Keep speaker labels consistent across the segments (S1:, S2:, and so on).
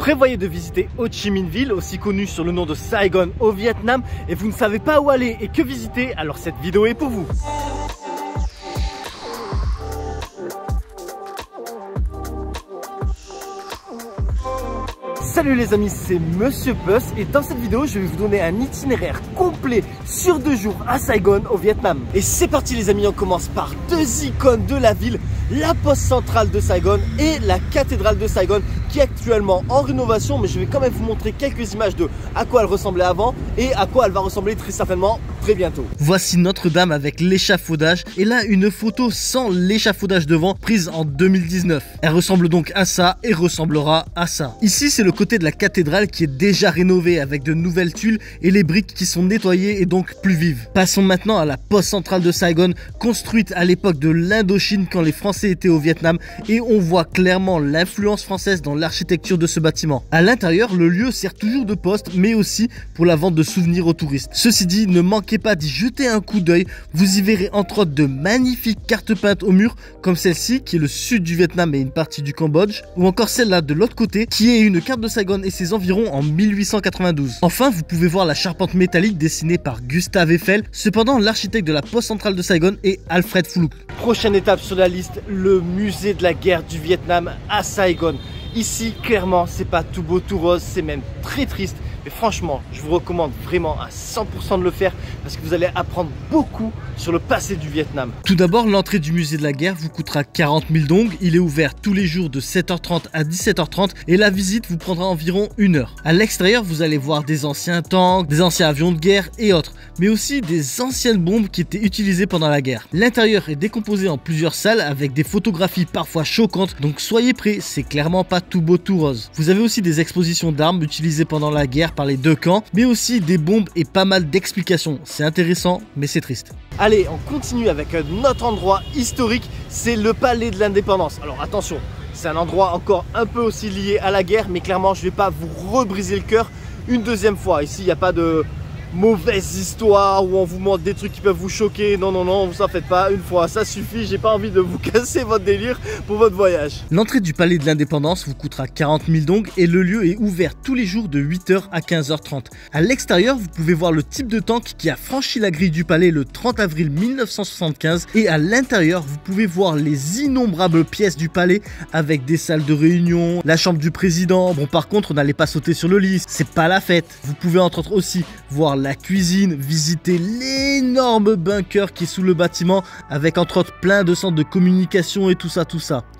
S1: prévoyez de visiter Ho Chi Minh Ville, aussi connue sur le nom de Saigon au Vietnam, et vous ne savez pas où aller et que visiter, alors cette vidéo est pour vous. Salut les amis, c'est Monsieur Puss et dans cette vidéo je vais vous donner un itinéraire complet sur 2 jours à Saigon au Vietnam. Et c'est parti les amis, on commence par 2 icônes de la ville, la poste centrale de Saigon et la cathédrale de Saigon qui est actuellement en rénovation, mais je vais quand même vous montrer quelques images de à quoi elle ressemblait avant et à quoi elle va ressembler très certainement très bientôt. Voici Notre-Dame avec l'échafaudage et là une photo sans l'échafaudage devant prise en 2019. Elle ressemble donc à ça et ressemblera à ça. Ici c'est le côté de la cathédrale qui est déjà rénovée avec de nouvelles tuiles et les briques qui sont nettoyées et donc plus vives. Passons maintenant à la poste centrale de Saigon, construite à l'époque de l'Indochine quand les Français étaient au Vietnam, et on voit clairement l'influence française dans l'architecture de ce bâtiment. À l'intérieur, le lieu sert toujours de poste mais aussi pour la vente de souvenirs aux touristes. Ceci dit, ne manquez pas d'y jeter un coup d'œil, vous y verrez entre autres de magnifiques cartes peintes au mur comme celle-ci qui est le sud du Vietnam et une partie du Cambodge, ou encore celle-là de l'autre côté qui est une carte de Saigon et ses environs en 1892. Enfin, vous pouvez voir la charpente métallique dessinée par Gustave Eiffel. Cependant, l'architecte de la poste centrale de Saigon est Alfred Phuloc. Prochaine étape sur la liste, le musée de la guerre du Vietnam à Saigon. Ici, clairement, c'est pas tout beau, tout rose, c'est même très triste. Mais franchement, je vous recommande vraiment à 100% de le faire parce que vous allez apprendre beaucoup sur le passé du Vietnam. Tout d'abord, l'entrée du musée de la guerre vous coûtera 40 000 dong. Il est ouvert tous les jours de 7h30 à 17h30 et la visite vous prendra environ 1 heure. À l'extérieur, vous allez voir des anciens tanks, des anciens avions de guerre et autres, mais aussi des anciennes bombes qui étaient utilisées pendant la guerre. L'intérieur est décomposé en plusieurs salles avec des photographies parfois choquantes, donc soyez prêts, c'est clairement pas tout beau tout rose. Vous avez aussi des expositions d'armes utilisées pendant la guerre par les 2 camps, mais aussi des bombes et pas mal d'explications. C'est intéressant, mais c'est triste. Allez, on continue avec notre endroit historique, c'est le palais de l'Indépendance. Alors attention, c'est un endroit encore un peu aussi lié à la guerre, mais clairement je vais pas vous rebriser le cœur une deuxième fois. Ici, il n'y a pas de mauvaise histoire où on vous montre des trucs qui peuvent vous choquer. Non, non, non, vous en faites pas une fois, ça suffit. J'ai pas envie de vous casser votre délire pour votre voyage. L'entrée du palais de l'Indépendance vous coûtera 40 000 dong et le lieu est ouvert tous les jours de 8h à 15h30. À l'extérieur, vous pouvez voir le type de tank qui a franchi la grille du palais le 30 avril 1975 et à l'intérieur, vous pouvez voir les innombrables pièces du palais avec des salles de réunion, la chambre du président. Bon, par contre, n'allez pas sauter sur le lit, c'est pas la fête. Vous pouvez entre autres aussi voir la cuisine, visiter l'énorme bunker qui est sous le bâtiment avec entre autres plein de centres de communication et tout ça.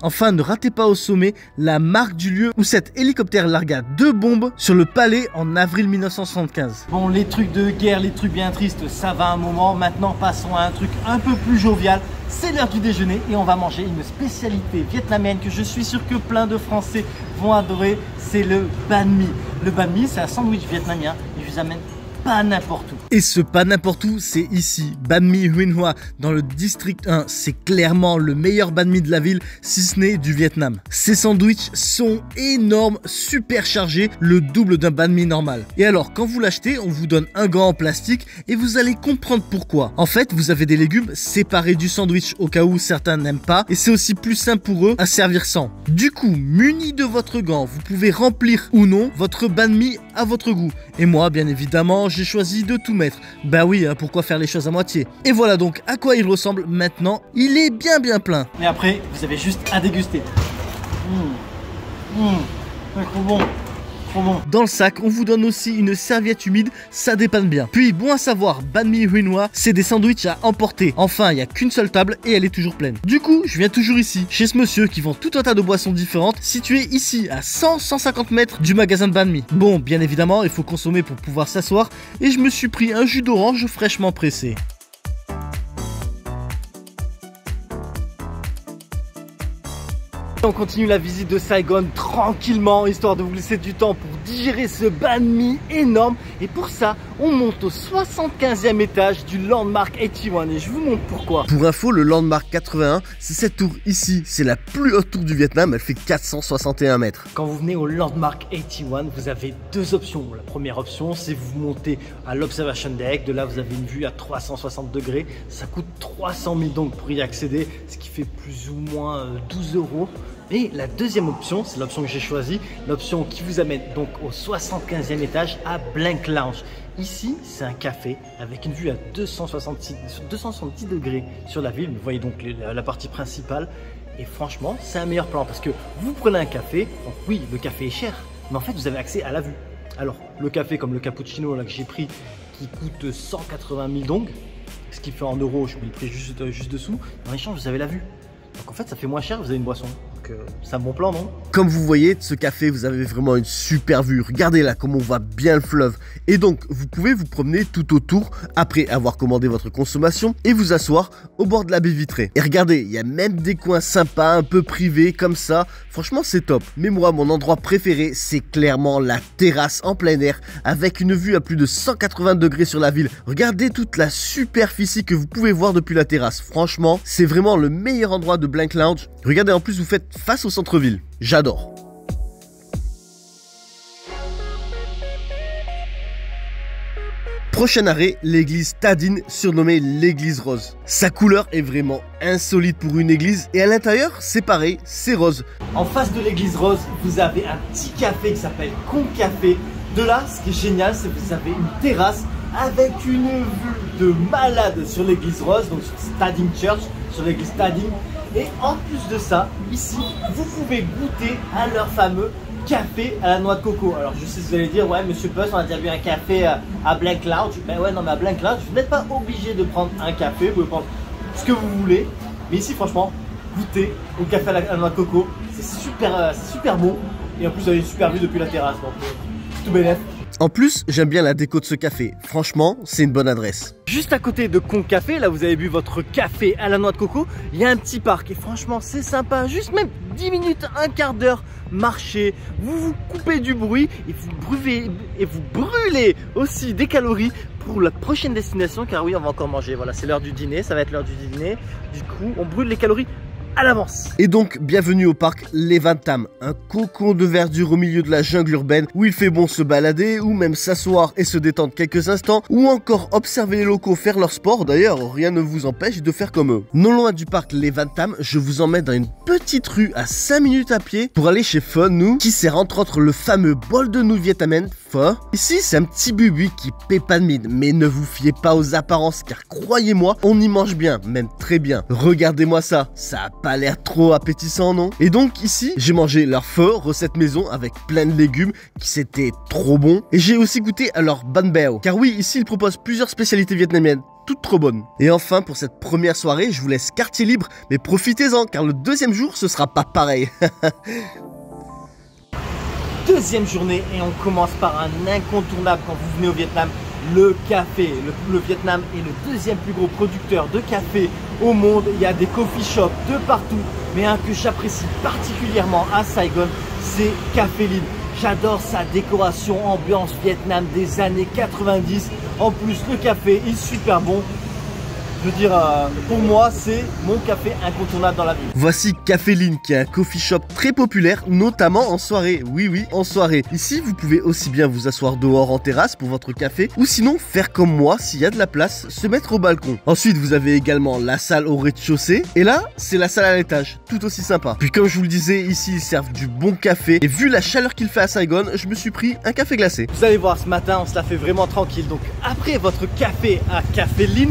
S1: Enfin, ne ratez pas au sommet la marque du lieu où cet hélicoptère largua 2 bombes sur le palais en avril 1975. Bon, les trucs de guerre, les trucs bien tristes, ça va un moment. Maintenant, passons à un truc un peu plus jovial. C'est l'heure du déjeuner et on va manger une spécialité vietnamienne que je suis sûr que plein de Français vont adorer. C'est le banh mi. Le banh mi, c'est un sandwich vietnamien et je vous amène pas n'importe où. Et ce pas n'importe où, c'est ici, Banh Mi Huynh Hoa, dans le district 1. C'est clairement le meilleur banh mi de la ville, si ce n'est du Vietnam. Ces sandwichs sont énormes, super chargés, le double d'un banh mi normal. Et alors, quand vous l'achetez, on vous donne un gant en plastique et vous allez comprendre pourquoi. En fait, vous avez des légumes séparés du sandwich au cas où certains n'aiment pas, et c'est aussi plus simple pour eux à servir sans. Du coup, muni de votre gant, vous pouvez remplir ou non votre banh mi à votre goût. Et moi, bien évidemment, j'ai choisi de tout mettre. Bah oui, pourquoi faire les choses à moitié? Et voilà donc à quoi il ressemble maintenant. Il est bien plein. Et après, vous avez juste à déguster. C'est trop bon. Dans le sac, on vous donne aussi une serviette humide, ça dépanne bien. Puis, bon à savoir, Banh Mi Huynh Hoa, c'est des sandwichs à emporter. Enfin, il n'y a qu'une seule table et elle est toujours pleine. Du coup, je viens toujours ici, chez ce monsieur qui vend tout un tas de boissons différentes, situé ici à 100-150 mètres du magasin de Banh Mi. Bon, bien évidemment, il faut consommer pour pouvoir s'asseoir et je me suis pris un jus d'orange fraîchement pressé. On continue la visite de Saigon tranquillement, histoire de vous laisser du temps pour digérer ce banh mi énorme. Et pour ça, on monte au 75e étage du Landmark 81 et je vous montre pourquoi. Pour info, le Landmark 81, c'est cette tour ici. C'est la plus haute tour du Vietnam, elle fait 461 mètres. Quand vous venez au Landmark 81, vous avez 2 options. La première option, c'est vous montez à l'Observation Deck. De là, vous avez une vue à 360 degrés. Ça coûte 300 000 donc pour y accéder, ce qui fait plus ou moins 12 €. Et la deuxième option, c'est l'option que j'ai choisie, l'option qui vous amène donc au 75e étage à Blank Lounge. Ici, c'est un café avec une vue à 270 degrés sur la ville. Vous voyez donc la partie principale. Et franchement, c'est un meilleur plan parce que vous prenez un café. Donc oui, le café est cher, mais en fait, vous avez accès à la vue. Alors, le café comme le cappuccino là, que j'ai pris, qui coûte 180 000 dong, ce qui fait en euros, je mets le prix juste dessous. En échange, vous avez la vue. Donc en fait, ça fait moins cher, vous avez une boisson. Donc c'est un bon plan, non?
S2: Comme vous voyez, de ce café, vous avez vraiment une super vue. Regardez là comme on voit bien le fleuve. Et donc, vous pouvez vous promener tout autour après avoir commandé votre consommation et vous asseoir au bord de la baie vitrée. Et regardez, il y a même des coins sympas, un peu privés comme ça. Franchement, c'est top. Mais moi, mon endroit préféré, c'est clairement la terrasse en plein air avec une vue à plus de 180 degrés sur la ville. Regardez toute la superficie que vous pouvez voir depuis la terrasse. Franchement, c'est vraiment le meilleur endroit de Blank Lounge. Regardez, en plus, vous faites face au centre-ville. J'adore. Prochain arrêt, l'église Tadin, surnommée l'église rose. Sa couleur est vraiment insolite pour une église et à l'intérieur, c'est pareil, c'est rose.
S1: En face de l'église rose, vous avez un petit café qui s'appelle Concafé. De là, ce qui est génial, c'est que vous avez une terrasse avec une vue de malade sur l'église rose, donc sur Tadin Church, sur l'église Tadin. Et en plus de ça, ici, vous pouvez goûter à leur fameux café à la noix de coco. Alors je sais que vous allez dire, ouais monsieur Puss, on a déjà bu un café à Blank Lounge. Ben ouais, non mais à Blank Lounge, vous n'êtes pas obligé de prendre un café, vous pouvez prendre ce que vous voulez. Mais ici franchement, goûtez au café à la noix de coco, c'est super bon. Et en plus vous avez une super vue depuis la terrasse, donc tout bénef.
S2: En plus, j'aime bien la déco de ce café. Franchement, c'est une bonne adresse.
S1: Juste à côté de Concafé, là vous avez bu votre café à la noix de coco, il y a un petit parc et franchement c'est sympa, juste même 10 minutes, un quart d'heure, marchez, vous vous coupez du bruit et vous brûlez aussi des calories pour la prochaine destination, car oui on va encore manger, voilà c'est l'heure du dîner, ça va être l'heure du dîner, du coup on brûle les calories à l'avance.
S2: Et donc, bienvenue au parc Levantam, un cocon de verdure au milieu de la jungle urbaine où il fait bon se balader ou même s'asseoir et se détendre quelques instants ou encore observer les locaux faire leur sport. D'ailleurs, rien ne vous empêche de faire comme eux. Non loin du parc Levantam, je vous emmène dans une petite rue à 5 minutes à pied pour aller chez Pho Nou, qui sert entre autres le fameux bol de nouilles vietnamiennes Pho. Ici, c'est un petit bubu qui paie pas de mine, mais ne vous fiez pas aux apparences car croyez-moi, on y mange bien, même très bien. Regardez-moi ça, ça a pas l'air trop appétissant, non? Et donc ici, j'ai mangé leur pho, recette maison avec plein de légumes qui c'était trop bon. Et j'ai aussi goûté à leur ban bao, car oui, ici ils proposent plusieurs spécialités vietnamiennes, toutes trop bonnes. Et enfin, pour cette première soirée, je vous laisse quartier libre, mais profitez-en, car le deuxième jour, ce sera pas pareil.
S1: Deuxième journée et on commence par un incontournable quand vous venez au Vietnam, le café. Le Vietnam est le deuxième plus gros producteur de café au monde. Il y a des coffee shops de partout, mais un que j'apprécie particulièrement à Saigon, c'est Café Lin. J'adore sa décoration ambiance Vietnam des années 90. En plus, le café est super bon. Je veux dire, pour moi, c'est mon café incontournable dans la ville.
S2: Voici Café Lin, qui est un coffee shop très populaire, notamment en soirée. Oui, en soirée. Ici, vous pouvez aussi bien vous asseoir dehors en terrasse pour votre café, ou sinon faire comme moi, s'il y a de la place, se mettre au balcon. Ensuite, vous avez également la salle au rez-de-chaussée, et là, c'est la salle à l'étage, tout aussi sympa. Puis comme je vous le disais, ici, ils servent du bon café, et vu la chaleur qu'il fait à Saigon, je me suis pris un café glacé.
S1: Vous allez voir, ce matin, on se la fait vraiment tranquille. Donc, après votre café à Café Lin,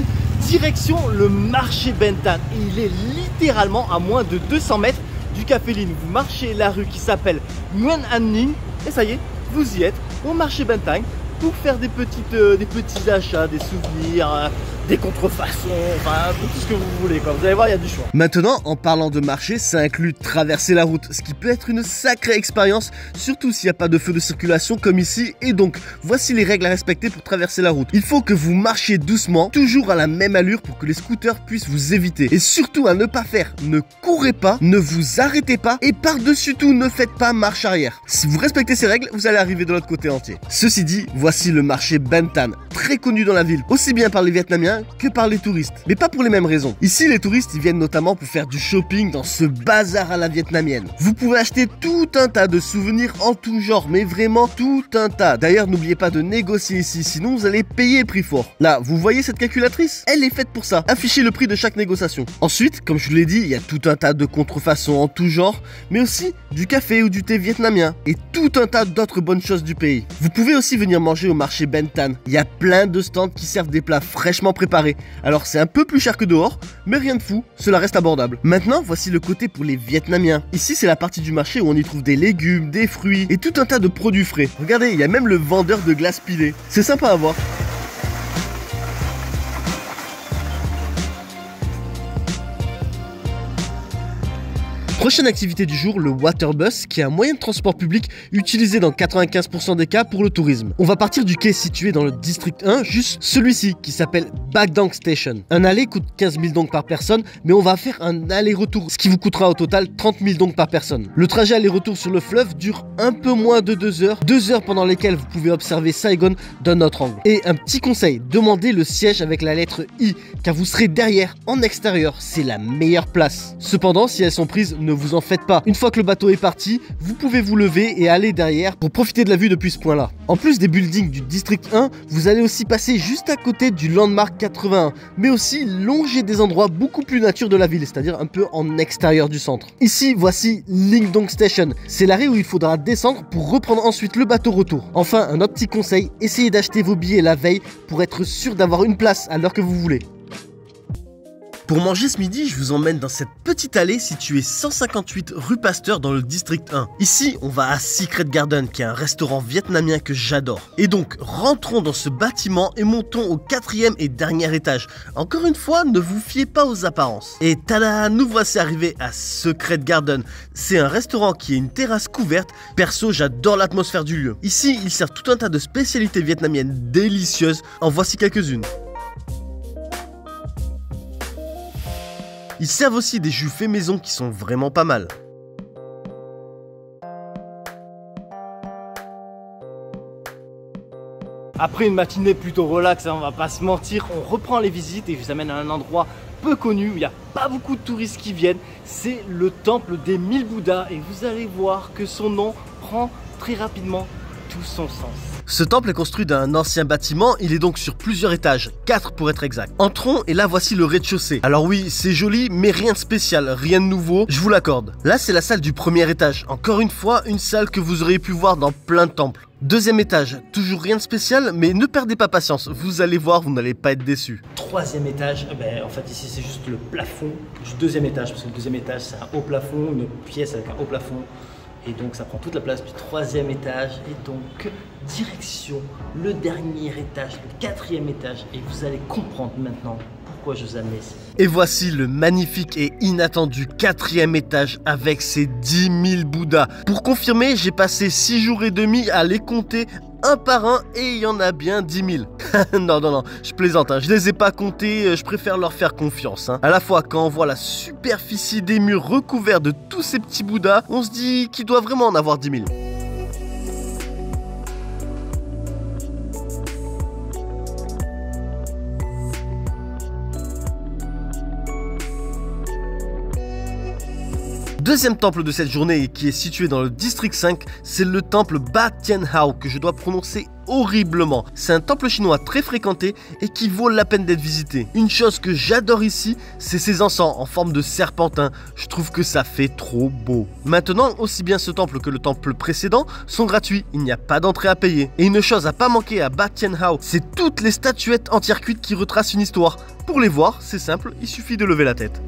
S1: direction le marché Ben Thanh, et il est littéralement à moins de 200 mètres du Café Lin. Vous marchez la rue qui s'appelle Nguyen An Ninh et ça y est, vous y êtes au marché Ben Thanh pour faire des petits achats, des souvenirs, des contrefaçons, enfin tout ce que vous voulez quoi. Vous allez voir, il y a du choix.
S2: Maintenant, en parlant de marché, ça inclut traverser la route, ce qui peut être une sacrée expérience, surtout s'il n'y a pas de feu de circulation comme ici. Et donc, voici les règles à respecter pour traverser la route. Il faut que vous marchiez doucement, toujours à la même allure pour que les scooters puissent vous éviter. Et surtout à ne pas faire, ne courez pas, ne vous arrêtez pas et par-dessus tout, ne faites pas marche arrière. Si vous respectez ces règles, vous allez arriver de l'autre côté entier. Ceci dit, voici le marché Ben Thanh, très connu dans la ville, aussi bien par les Vietnamiens bien que par les touristes. Mais pas pour les mêmes raisons. Ici, les touristes, ils viennent notamment pour faire du shopping dans ce bazar à la vietnamienne. Vous pouvez acheter tout un tas de souvenirs en tout genre, mais vraiment tout un tas. D'ailleurs, n'oubliez pas de négocier ici, sinon vous allez payer prix fort. Là, vous voyez cette calculatrice? Elle est faite pour ça. Affichez le prix de chaque négociation. Ensuite, comme je vous l'ai dit, il y a tout un tas de contrefaçons en tout genre, mais aussi du café ou du thé vietnamien et tout un tas d'autres bonnes choses du pays. Vous pouvez aussi venir manger au marché Ben Thanh. Il y a plein de stands qui servent des plats fraîchement préparés. Alors c'est un peu plus cher que dehors, mais rien de fou, cela reste abordable. Maintenant, voici le côté pour les Vietnamiens. Ici, c'est la partie du marché où on y trouve des légumes, des fruits et tout un tas de produits frais. Regardez, il y a même le vendeur de glace pilée. C'est sympa à voir. Prochaine activité du jour, le Waterbus, qui est un moyen de transport public utilisé dans 95% des cas pour le tourisme. On va partir du quai situé dans le district 1, juste celui-ci, qui s'appelle Bac Dang Station. Un aller coûte 15 000 dong par personne, mais on va faire un aller-retour, ce qui vous coûtera au total 30 000 dong par personne. Le trajet aller-retour sur le fleuve dure un peu moins de 2 heures, 2 heures pendant lesquelles vous pouvez observer Saigon d'un autre angle. Et un petit conseil, demandez le siège avec la lettre I, car vous serez derrière, en extérieur, c'est la meilleure place. Cependant, si elles sont prises, ne vous en faites pas. Une fois que le bateau est parti, vous pouvez vous lever et aller derrière pour profiter de la vue depuis ce point-là. En plus des buildings du district 1, vous allez aussi passer juste à côté du Landmark 81, mais aussi longer des endroits beaucoup plus nature de la ville, c'est-à-dire un peu en extérieur du centre. Ici, voici Linh Dong Station. C'est l'arrêt où il faudra descendre pour reprendre ensuite le bateau retour. Enfin, un autre petit conseil, essayez d'acheter vos billets la veille pour être sûr d'avoir une place à l'heure que vous voulez. Pour manger ce midi, je vous emmène dans cette petite allée située 158 rue Pasteur dans le district 1. Ici, on va à Secret Garden, qui est un restaurant vietnamien que j'adore. Et donc, rentrons dans ce bâtiment et montons au 4e et dernier étage. Encore une fois, ne vous fiez pas aux apparences. Et tada, nous voici arrivés à Secret Garden. C'est un restaurant qui est une terrasse couverte. Perso, j'adore l'atmosphère du lieu. Ici, ils servent tout un tas de spécialités vietnamiennes délicieuses. En voici quelques-unes. Ils servent aussi des jus faits maison qui sont vraiment pas mal.
S1: Après une matinée plutôt relax, on va pas se mentir, on reprend les visites et je vous amène à un endroit peu connu où il n'y a pas beaucoup de touristes qui viennent. C'est le temple des 1000 Bouddhas et vous allez voir que son nom prend très rapidement tout son sens.
S2: Ce temple est construit d'un ancien bâtiment, il est donc sur plusieurs étages, 4 pour être exact. Entrons et là voici le rez-de-chaussée. Alors oui, c'est joli, mais rien de spécial, rien de nouveau, je vous l'accorde. Là c'est la salle du premier étage, encore une fois, une salle que vous auriez pu voir dans plein de temples. Deuxième étage, toujours rien de spécial, mais ne perdez pas patience, vous allez voir, vous n'allez pas être déçus.
S1: Troisième étage, en fait ici c'est juste le plafond du deuxième étage, parce que le deuxième étage c'est un haut plafond, une pièce avec un haut plafond. Et donc ça prend toute la place du troisième étage et donc direction le dernier étage, le 4e étage et vous allez comprendre maintenant pourquoi je vous amène ici.
S2: Et voici le magnifique et inattendu 4e étage avec ses 10 000 Bouddhas. Pour confirmer, j'ai passé 6 jours et demi à les compter un par un et il y en a bien 10 000. Non, je plaisante, hein. Je les ai pas comptés, je préfère leur faire confiance. Hein. À la fois, quand on voit la superficie des murs recouverts de tous ces petits Bouddhas, on se dit qu'il doit vraiment en avoir 10 000. Deuxième temple de cette journée qui est situé dans le district 5, c'est le temple Ba Tien Hao que je dois prononcer horriblement. C'est un temple chinois très fréquenté et qui vaut la peine d'être visité. Une chose que j'adore ici, c'est ces encens en forme de serpentin. Je trouve que ça fait trop beau. Maintenant, aussi bien ce temple que le temple précédent sont gratuits. Il n'y a pas d'entrée à payer. Et une chose à pas manquer à Ba Tien Hao, c'est toutes les statuettes entières cuites qui retracent une histoire. Pour les voir, c'est simple, il suffit de lever la tête.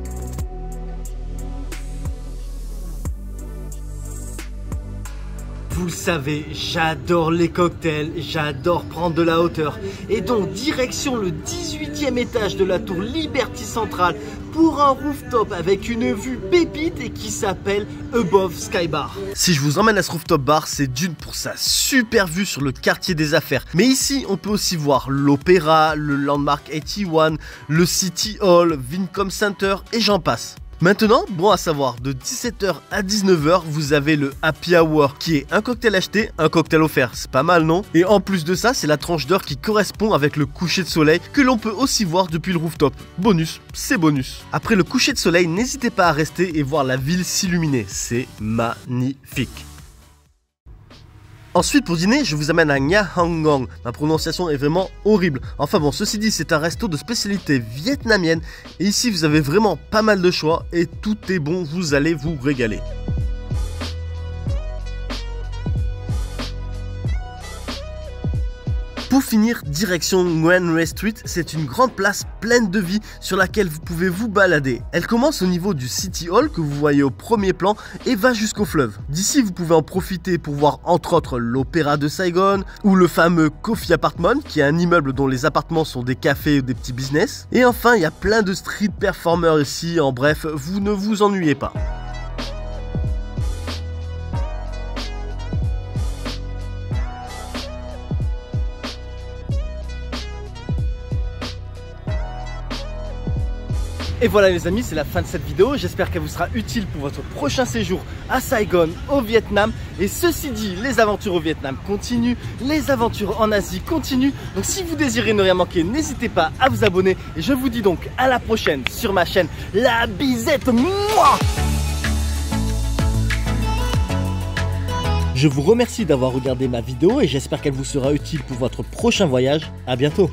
S1: Vous le savez, j'adore les cocktails, j'adore prendre de la hauteur. Et donc, direction le 18e étage de la tour Liberty Central pour un rooftop avec une vue pépite et qui s'appelle Above Sky Bar.
S2: Si je vous emmène à ce rooftop bar, c'est d'une pour sa super vue sur le quartier des affaires. Mais ici, on peut aussi voir l'Opéra, le Landmark 81, le City Hall, Vincom Center et j'en passe. Maintenant, bon à savoir, de 17h à 19h, vous avez le Happy Hour qui est un cocktail acheté, un cocktail offert. C'est pas mal, non? Et en plus de ça, c'est la tranche d'heure qui correspond avec le coucher de soleil que l'on peut aussi voir depuis le rooftop. Bonus, c'est bonus. Après le coucher de soleil, n'hésitez pas à rester et voir la ville s'illuminer. C'est magnifique. Ensuite, pour dîner, je vous amène à Nha Hang Ngon. Ma prononciation est vraiment horrible. Enfin bon, ceci dit, c'est un resto de spécialité vietnamienne. Et ici, vous avez vraiment pas mal de choix et tout est bon, vous allez vous régaler. Pour finir, direction Nguyen Ray Street, c'est une grande place pleine de vie sur laquelle vous pouvez vous balader. Elle commence au niveau du City Hall que vous voyez au premier plan et va jusqu'au fleuve. D'ici, vous pouvez en profiter pour voir entre autres l'Opéra de Saigon ou le fameux Coffee Apartment qui est un immeuble dont les appartements sont des cafés ou des petits business. Et enfin, il y a plein de street performers ici, en bref, vous ne vous ennuyez pas.
S1: Et voilà les amis, c'est la fin de cette vidéo. J'espère qu'elle vous sera utile pour votre prochain séjour à Saigon, au Vietnam. Et ceci dit, les aventures au Vietnam continuent, les aventures en Asie continuent. Donc si vous désirez ne rien manquer, n'hésitez pas à vous abonner. Et je vous dis donc à la prochaine sur ma chaîne La Bisette. Mouah! Je vous remercie d'avoir regardé ma vidéo et j'espère qu'elle vous sera utile pour votre prochain voyage. À bientôt.